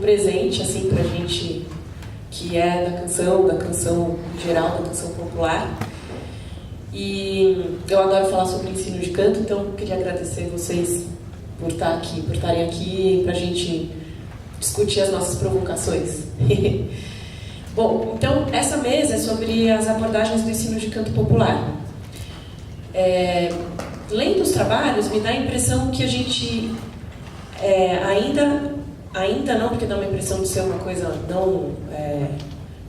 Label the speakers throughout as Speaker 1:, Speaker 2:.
Speaker 1: presente, assim, pra gente que é da canção geral, da canção popular. E eu adoro falar sobre ensino de canto, então eu queria agradecer vocês por estarem aqui pra gente discutir as nossas provocações. Bom, então essa mesa é sobre as abordagens do ensino de canto popular. Lendo os trabalhos, me dá a impressão que a gente ainda não, porque dá uma impressão de ser uma coisa não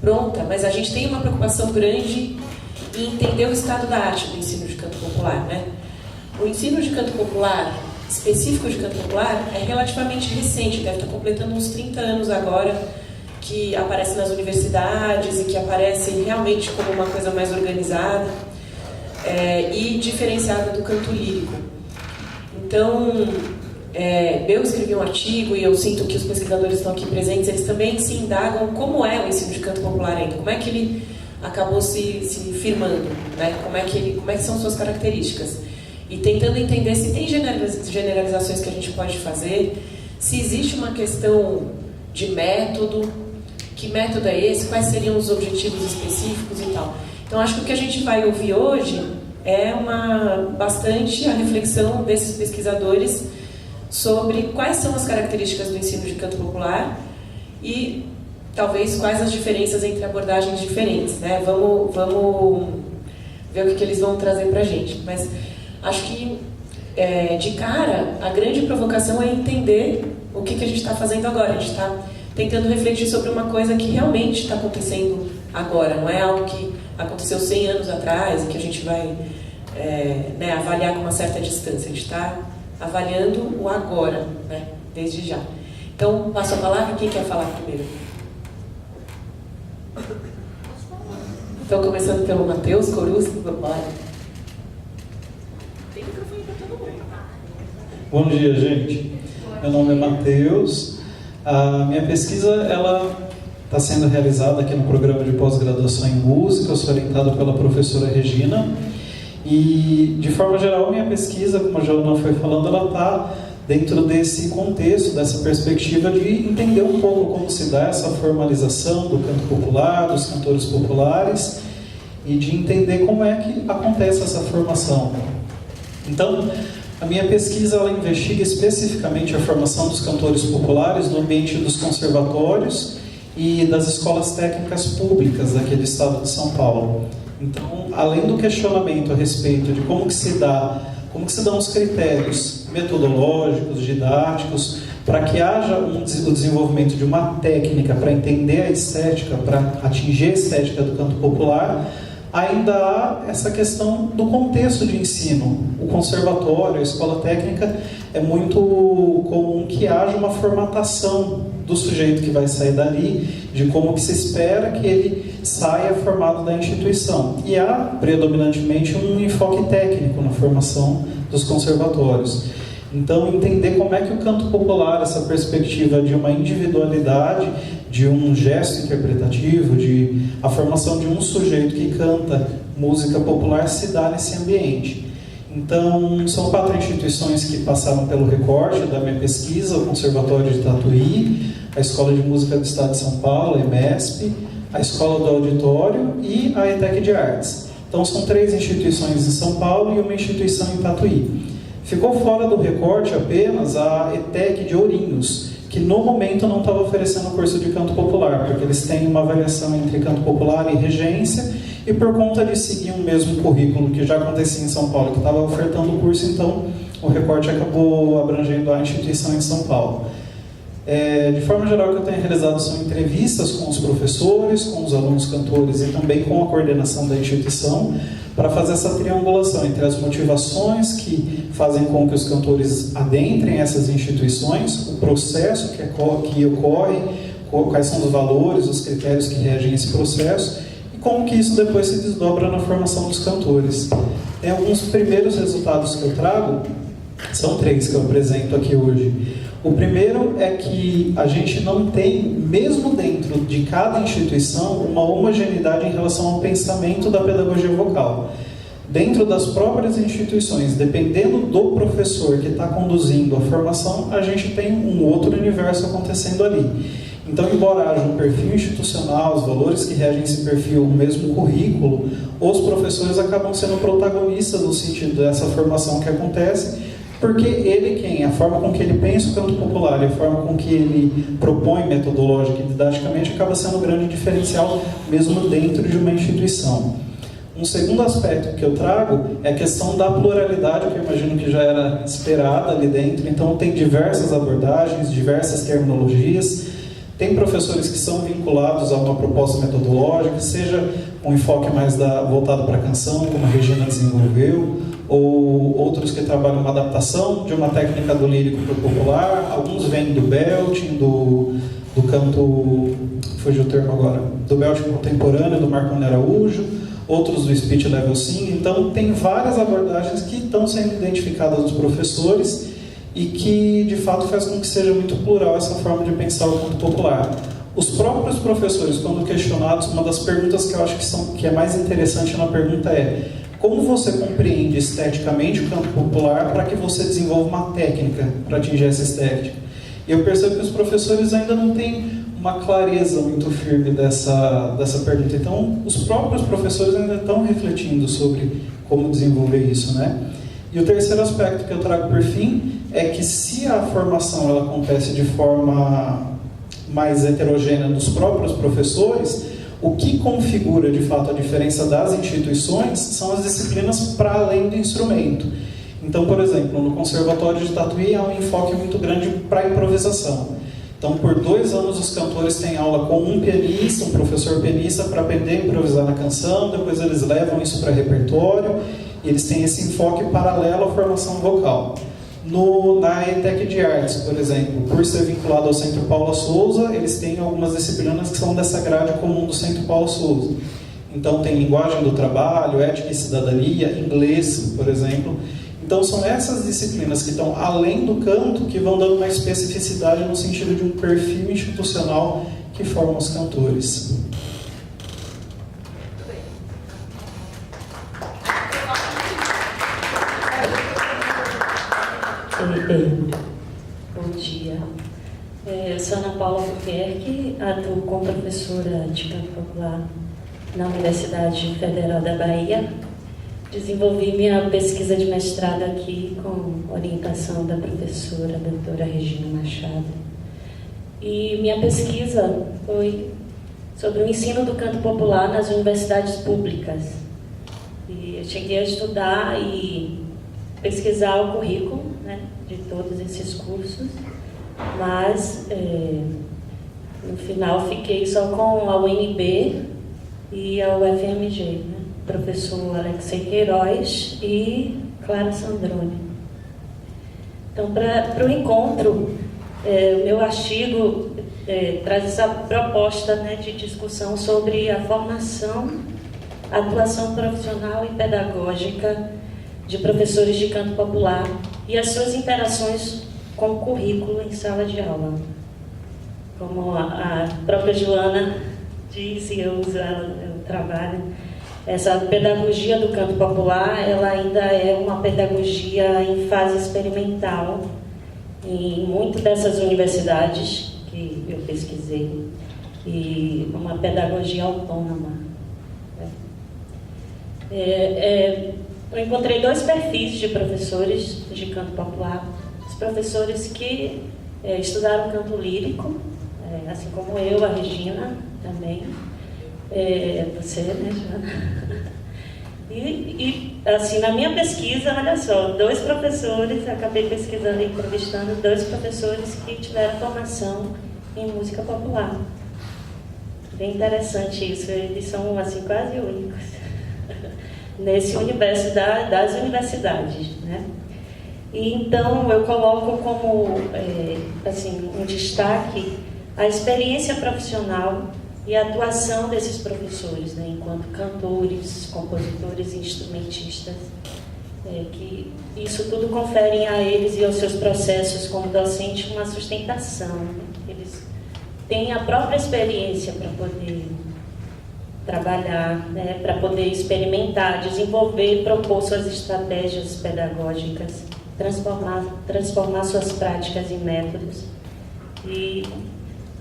Speaker 1: pronta, mas a gente tem uma preocupação grande em entender o estado da arte do ensino de canto popular, né? O ensino de canto popular, específico de canto popular, é relativamente recente, deve estar completando uns 30 anos agora, que aparece nas universidades e que aparece realmente como uma coisa mais organizada e diferenciada do canto lírico. Então, eu escrevi um artigo e eu sinto que os pesquisadores que estão aqui presentes, eles também se indagam como é o ensino de canto popular ainda, como é que ele acabou se firmando, né? Como é que são suas características. E tentando entender se tem generalizações que a gente pode fazer, se existe uma questão de método, que método é esse, quais seriam os objetivos específicos e tal. Então, acho que o que a gente vai ouvir hoje é bastante a reflexão desses pesquisadores sobre quais são as características do ensino de canto popular e talvez quais as diferenças entre abordagens diferentes, né? Vamos ver o que eles vão trazer para a gente. Mas acho que, de cara, a grande provocação é entender o que a gente está fazendo agora. A gente está tentando refletir sobre uma coisa que realmente está acontecendo agora. Não é algo que aconteceu 100 anos atrás e que a gente vai avaliar com uma certa distância. A gente está avaliando o agora, né? Desde já. Então, passo a palavra. Quem quer falar primeiro? Então, começando pelo Matheus Corus, vamos lá. Tem microfone para todo mundo.
Speaker 2: Bom dia, gente. Meu nome é Matheus. A minha pesquisa está sendo realizada aqui no programa de pós-graduação em música. Eu sou orientado pela professora Regina. E, de forma geral, minha pesquisa, como a Joana foi falando, ela está dentro desse contexto, dessa perspectiva de entender um pouco como se dá essa formalização do canto popular, dos cantores populares, e de entender como é que acontece essa formação. Então, a minha pesquisa ela investiga especificamente a formação dos cantores populares no ambiente dos conservatórios e das escolas técnicas públicas daquele estado de São Paulo. Então, além do questionamento a respeito de como que se dão os critérios metodológicos, didáticos, para que haja o desenvolvimento de uma técnica para entender a estética, para atingir a estética do canto popular, ainda há essa questão do contexto de ensino. O conservatório, a escola técnica, é muito comum que haja uma formatação do sujeito que vai sair dali, de como que se espera que ele saia formado da instituição. E há, predominantemente, um enfoque técnico na formação dos conservatórios. Então, entender como é que o canto popular, essa perspectiva de uma individualidade, de um gesto interpretativo, de a formação de um sujeito que canta música popular se dá nesse ambiente. Então, são 4 instituições que passaram pelo recorte da minha pesquisa: o Conservatório de Tatuí, a Escola de Música do Estado de São Paulo, a EMESP, a Escola do Auditório e a ETEC de Artes. Então, são 3 instituições em São Paulo e uma instituição em Tatuí. Ficou fora do recorte apenas a ETEC de Ourinhos, que no momento não estava oferecendo o curso de canto popular, porque eles têm uma variação entre canto popular e regência, e por conta de seguir um mesmo currículo que já acontecia em São Paulo, que estava ofertando o curso, então o recorte acabou abrangendo a instituição em São Paulo. De forma geral, o que eu tenho realizado são entrevistas com os professores, com os alunos cantores e também com a coordenação da instituição, para fazer essa triangulação entre as motivações que fazem com que os cantores adentrem essas instituições, o processo que ocorre, quais são os valores, os critérios que regem esse processo, e como que isso depois se desdobra na formação dos cantores. Tem alguns primeiros resultados que eu trago, são 3 que eu apresento aqui hoje. O primeiro é que a gente não tem, mesmo dentro de cada instituição, uma homogeneidade em relação ao pensamento da pedagogia vocal. dentro das próprias instituições, dependendo do professor que está conduzindo a formação, a gente tem um outro universo acontecendo ali. Então, embora haja um perfil institucional, os valores que regem esse perfil, o mesmo currículo, os professores acabam sendo protagonistas no sentido dessa formação que acontece, porque a forma com que ele pensa o canto popular e a forma com que ele propõe metodológica e didaticamente acaba sendo um grande diferencial mesmo dentro de uma instituição. Um segundo aspecto que eu trago é a questão da pluralidade, que eu imagino que já era esperada ali dentro. Então, tem diversas abordagens, diversas terminologias. Tem professores que são vinculados a uma proposta metodológica, seja um enfoque mais voltado para a canção, como a Regina desenvolveu, ou outros que trabalham uma adaptação de uma técnica do lírico para o popular. Alguns vêm do belting, do canto, fugiu o termo agora, do belting contemporâneo, do Marconi Araújo, outros do speech level 5. Então, tem várias abordagens que estão sendo identificadas dos professores e que, de fato, faz com que seja muito plural essa forma de pensar o canto popular. Os próprios professores, quando questionados, uma das perguntas que eu acho que é mais interessante na pergunta é: como você compreende esteticamente o canto popular para que você desenvolva uma técnica para atingir essa estética? E eu percebo que os professores ainda não têm uma clareza muito firme dessa pergunta. Então, os próprios professores ainda estão refletindo sobre como desenvolver isso, né? E o terceiro aspecto que eu trago por fim é que, se a formação ela acontece de forma mais heterogênea dos próprios professores, o que configura de fato a diferença das instituições são as disciplinas para além do instrumento. Então, por exemplo, no Conservatório de Tatuí há um enfoque muito grande para a improvisação. Então, por 2 anos, os cantores têm aula com um pianista, um professor pianista, para aprender a improvisar na canção. Depois eles levam isso para repertório, e eles têm esse enfoque paralelo à formação vocal. Na ETEC de Artes, por exemplo, por ser vinculado ao Centro Paula Souza, eles têm algumas disciplinas que são dessa grade comum do Centro Paula Souza. Então, tem linguagem do trabalho, ética e cidadania, inglês, por exemplo. Então, são essas disciplinas que estão além do canto que vão dando uma especificidade no sentido de um perfil institucional que forma os cantores.
Speaker 3: Bom dia. Eu sou Ana Paula Albuquerque, atuo como professora de canto popular na Universidade Federal da Bahia. Desenvolvi minha pesquisa de mestrado aqui com orientação da professora doutora Regina Machado. E minha pesquisa foi sobre o ensino do canto popular nas universidades públicas. E eu cheguei a estudar e pesquisar o currículo, né, de todos esses cursos, mas no final fiquei só com a UNB e a UFMG, né? Professor Alexei Queiroz e Clara Sandrone. Então, para o encontro, o meu artigo traz essa proposta, né, de discussão sobre a formação, atuação profissional e pedagógica de professores de canto popular e as suas interações com o currículo em sala de aula. Como a própria Joana disse, eu uso ela no trabalho, essa pedagogia do canto popular, ela ainda é uma pedagogia em fase experimental em muitas dessas universidades que eu pesquisei, e uma pedagogia autônoma. Eu encontrei 2 perfis de professores de canto popular. Os professores que estudaram canto lírico, assim como eu, a Regina também, você, né, Joana? E assim, na minha pesquisa, olha só, 2 professores, acabei pesquisando e entrevistando 2 professores que tiveram formação em música popular. Bem interessante isso, eles são assim quase únicos nesse universo das universidades, né? E então eu coloco como assim, um destaque a experiência profissional e a atuação desses professores, né, enquanto cantores, compositores e instrumentistas, que isso tudo confere a eles e aos seus processos como docente uma sustentação. Eles têm a própria experiência para poder trabalhar, né, para poder experimentar, desenvolver e propor suas estratégias pedagógicas, transformar suas práticas em métodos. E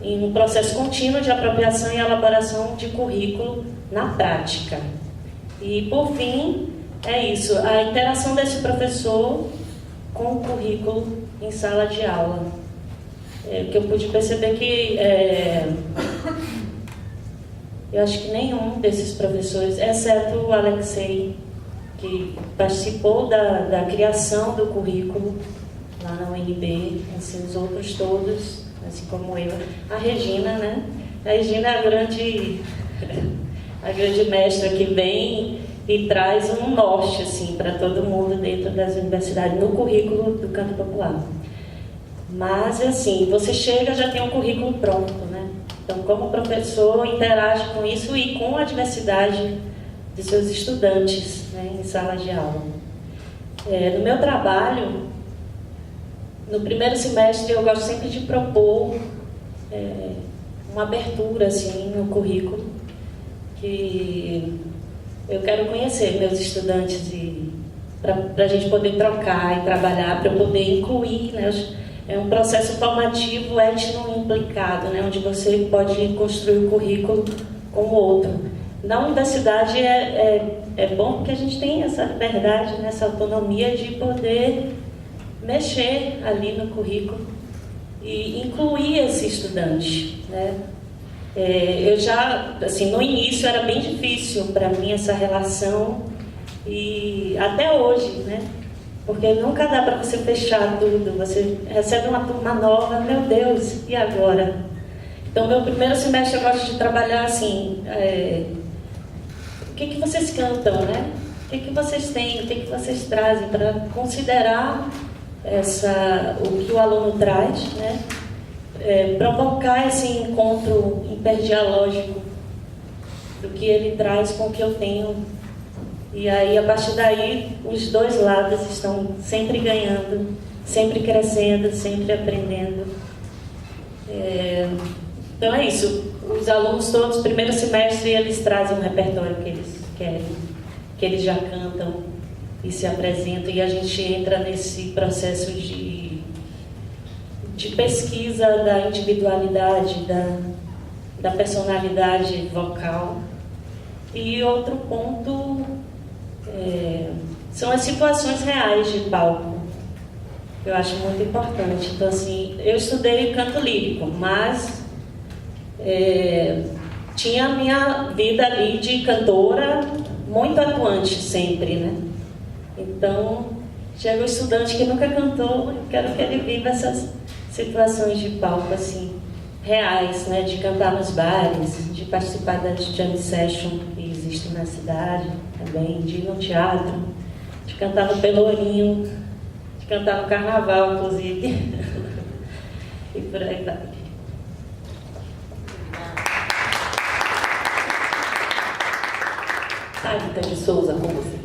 Speaker 3: em um processo contínuo de apropriação e elaboração de currículo na prática. E, por fim, é isso, a interação desse professor com o currículo em sala de aula. Que eu pude perceber que eu acho que nenhum desses professores, exceto o Alexei, que participou da criação do currículo lá na UNB, assim, os outros todos, assim como eu. A Regina, né? A Regina é a grande mestra que vem e traz um norte, assim, para todo mundo dentro das universidades, no currículo do canto popular. Mas, assim, você chega, já tem um currículo pronto, né? Então, como professor, interage com isso e com a diversidade de seus estudantes, né, em sala de aula. No meu trabalho, no primeiro semestre, eu gosto sempre de propor uma abertura, assim, no currículo, que eu quero conhecer meus estudantes e para a gente poder trocar e trabalhar, para eu poder incluir, né? É um processo formativo etno-implicado, né? Onde você pode construir o currículo com o outro. Na universidade é bom porque a gente tem essa liberdade, né? Essa autonomia de poder mexer ali no currículo e incluir esse estudante, né? Eu já, assim, no início era bem difícil para mim essa relação e até hoje, né? Porque nunca dá para você fechar tudo, você recebe uma turma nova, meu Deus, e agora? Então, meu primeiro semestre eu gosto de trabalhar assim, o que vocês cantam, né? O que vocês têm, o que vocês trazem para considerar o que o aluno traz, né? Provocar esse encontro interdialógico do que ele traz com o que eu tenho. E aí, a partir daí, os dois lados estão sempre ganhando, sempre crescendo, sempre aprendendo. Então é isso. Os alunos todos, primeiro semestre, eles trazem um repertório que eles querem, que eles já cantam e se apresentam. E a gente entra nesse processo de pesquisa da individualidade, da personalidade vocal. E outro ponto são as situações reais de palco. Eu acho muito importante. Então, assim, eu estudei canto lírico, mas tinha a minha vida ali de cantora muito atuante sempre, né? Então, chega o estudante que nunca cantou, eu quero que ele viva essas situações de palco, assim, reais, né? De cantar nos bares, de participar das jam session que existem na cidade também, de ir no teatro, de cantar no Pelourinho, de cantar no carnaval, inclusive. E por aí vai.
Speaker 1: Thalita de Souza, com você.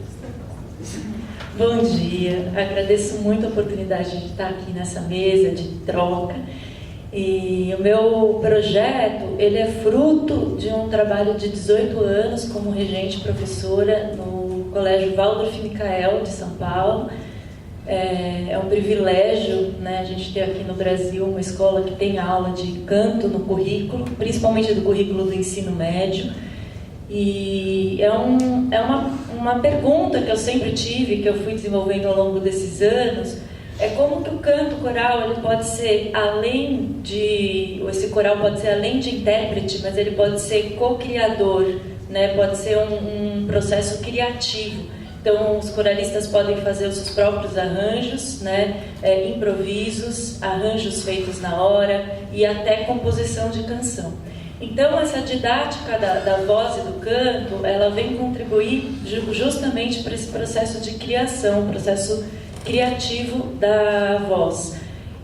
Speaker 4: Bom dia, agradeço muito a oportunidade de estar aqui nessa mesa de troca. E o meu projeto, ele é fruto de um trabalho de 18 anos como regente professora no Colégio Waldorf Michael de São Paulo. É um privilégio, né, a gente ter aqui no Brasil uma escola que tem aula de canto no currículo, principalmente do currículo do ensino médio. E é uma pergunta que eu sempre tive, que eu fui desenvolvendo ao longo desses anos, é como que o canto coral, ele pode ser além de... Esse coral pode ser além de intérprete, mas ele pode ser co-criador, né? Pode ser um processo criativo. Então, os coralistas podem fazer os seus próprios arranjos, né? Improvisos, arranjos feitos na hora e até composição de canção. Então, essa didática da voz e do canto, ela vem contribuir justamente para esse processo de criação, processo criativo da voz.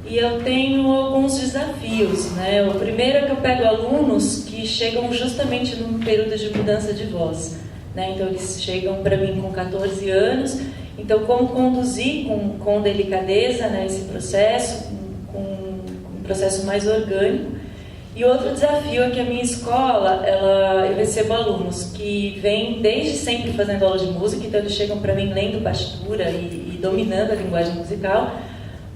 Speaker 4: E eu tenho alguns desafios, né? O primeiro é que eu pego alunos que chegam justamente num período de mudança de voz, né? Então, eles chegam para mim com 14 anos. Então, como conduzir com delicadeza, né, esse processo, com um processo mais orgânico. E outro desafio é que a minha escola, eu recebo alunos que vêm desde sempre fazendo aula de música, então eles chegam para mim lendo partitura e dominando a linguagem musical,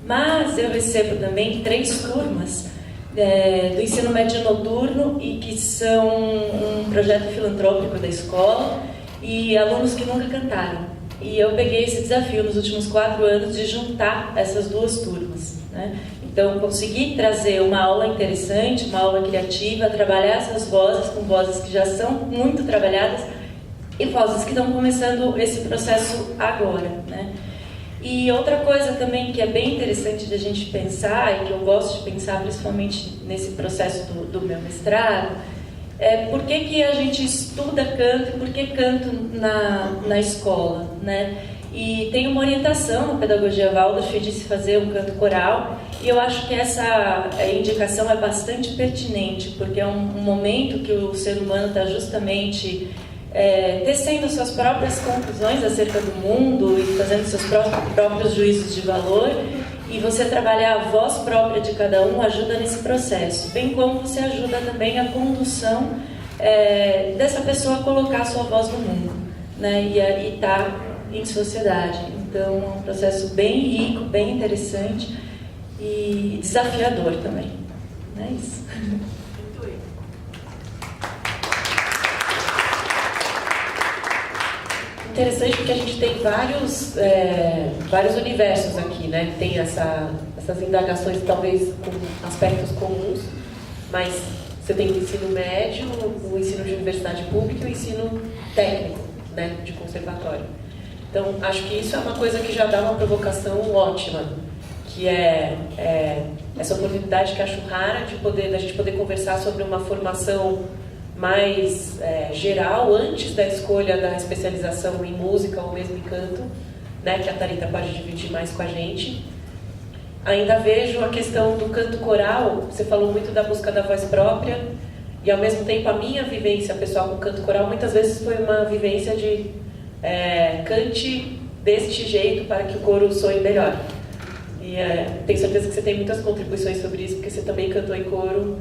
Speaker 4: mas eu recebo também 3 turmas do ensino médio noturno e que são um projeto filantrópico da escola e alunos que nunca cantaram. E eu peguei esse desafio nos últimos 4 anos de juntar essas 2 turmas, né? Então, consegui trazer uma aula interessante, uma aula criativa, trabalhar essas vozes com vozes que já são muito trabalhadas e vozes que estão começando esse processo agora, né? E outra coisa também que é bem interessante de a gente pensar, e que eu gosto de pensar principalmente nesse processo do meu mestrado, é por que a gente estuda canto e por que canto na escola, né? E tem uma orientação na pedagogia Waldorf de se fazer um canto coral, e eu acho que essa indicação é bastante pertinente, porque é um momento que o ser humano está justamente tecendo suas próprias conclusões acerca do mundo e fazendo seus próprios juízos de valor, e você trabalhar a voz própria de cada um ajuda nesse processo, bem como você ajuda também a condução dessa pessoa a colocar a sua voz no mundo, né? E estar em sociedade. Então é um processo bem rico, bem interessante e desafiador também. É isso.
Speaker 1: Interessante porque a gente tem vários universos aqui, né? Tem essas indagações talvez com aspectos comuns, mas você tem o ensino médio, o ensino de universidade pública e o ensino técnico, né? De conservatório. Então, acho que isso é uma coisa que já dá uma provocação ótima, que é essa oportunidade que acho rara da gente poder conversar sobre uma formação mais geral, antes da escolha da especialização em música ou mesmo em canto, né, que a Thalita pode dividir mais com a gente. Ainda vejo a questão do canto coral, você falou muito da busca da voz própria, e ao mesmo tempo a minha vivência pessoal com canto coral muitas vezes foi uma vivência de cante deste jeito para que o coro soe melhor. E tenho certeza que você tem muitas contribuições sobre isso, porque você também cantou em coro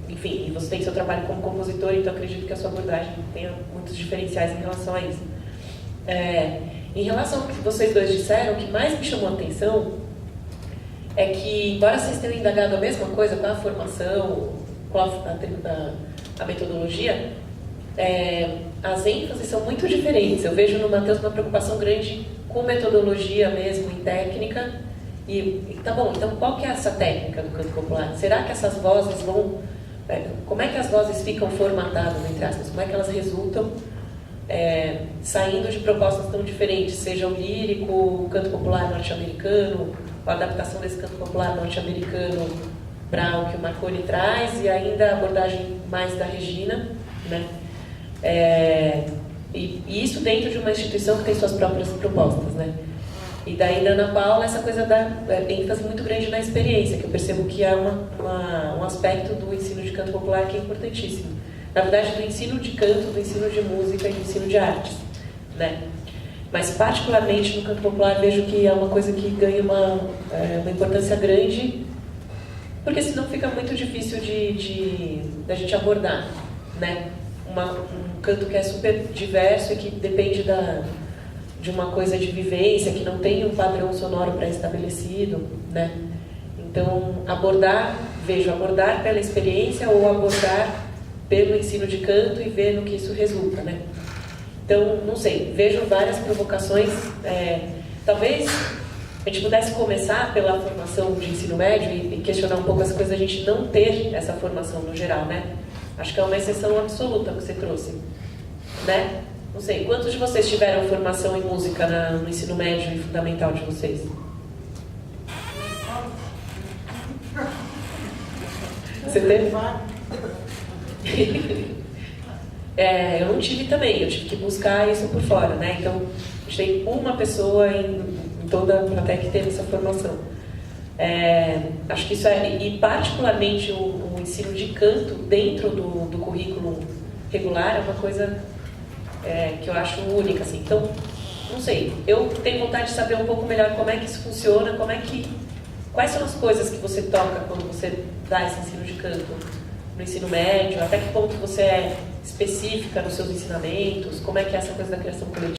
Speaker 1: enfim, e você tem seu trabalho como compositor, então acredito que a sua abordagem tenha muitos diferenciais em relação a isso. Em relação ao que vocês dois disseram, o que mais me chamou a atenção é que, embora vocês tenham indagado a mesma coisa com a formação, com a metodologia, as ênfases são muito diferentes. Eu vejo no Matheus uma preocupação grande com metodologia mesmo, em técnica. E tá bom, então qual que é essa técnica do canto popular? Será que essas vozes vão... como é que as vozes ficam formatadas, entre aspas? Como é que elas resultam saindo de propostas tão diferentes? Seja o lírico, o canto popular norte-americano, a adaptação desse canto popular norte-americano para o que o Marconi traz, e ainda a abordagem mais da Regina, né? E isso dentro de uma instituição que tem suas próprias propostas, né? E daí, da Ana Paula, essa coisa da ênfase muito grande na experiência, que eu percebo que é um aspecto do ensino de canto popular que é importantíssimo. Na verdade, do ensino de canto, do ensino de música e do ensino de artes, né? Mas, particularmente, no canto popular, vejo que é uma coisa que ganha uma importância grande, porque senão fica muito difícil da gente abordar, né? Um canto que é super diverso e que depende de uma coisa de vivência, que não tem um padrão sonoro pré-estabelecido, né? Então, abordar pela experiência ou abordar pelo ensino de canto e ver no que isso resulta, né? Então, não sei, vejo várias provocações. Talvez a gente pudesse começar pela formação de ensino médio e questionar um pouco essa coisa da gente não ter essa formação no geral, né? Acho que é uma exceção absoluta que você trouxe, né? Não sei, quantos de vocês tiveram formação em música no ensino médio e fundamental de vocês? Você teve? Eu não tive também, eu tive que buscar isso por fora, né? Então, a gente tem uma pessoa em toda a plateia que teve essa formação. Acho que isso e particularmente o ensino de canto dentro do currículo regular é uma coisa que eu acho única, assim. Então, não sei, eu tenho vontade de saber um pouco melhor como é que isso funciona, Quais são as coisas que você toca quando você dá esse ensino de canto no ensino médio? Até que ponto você é específica nos seus ensinamentos? Como é que é essa coisa da criação coletiva?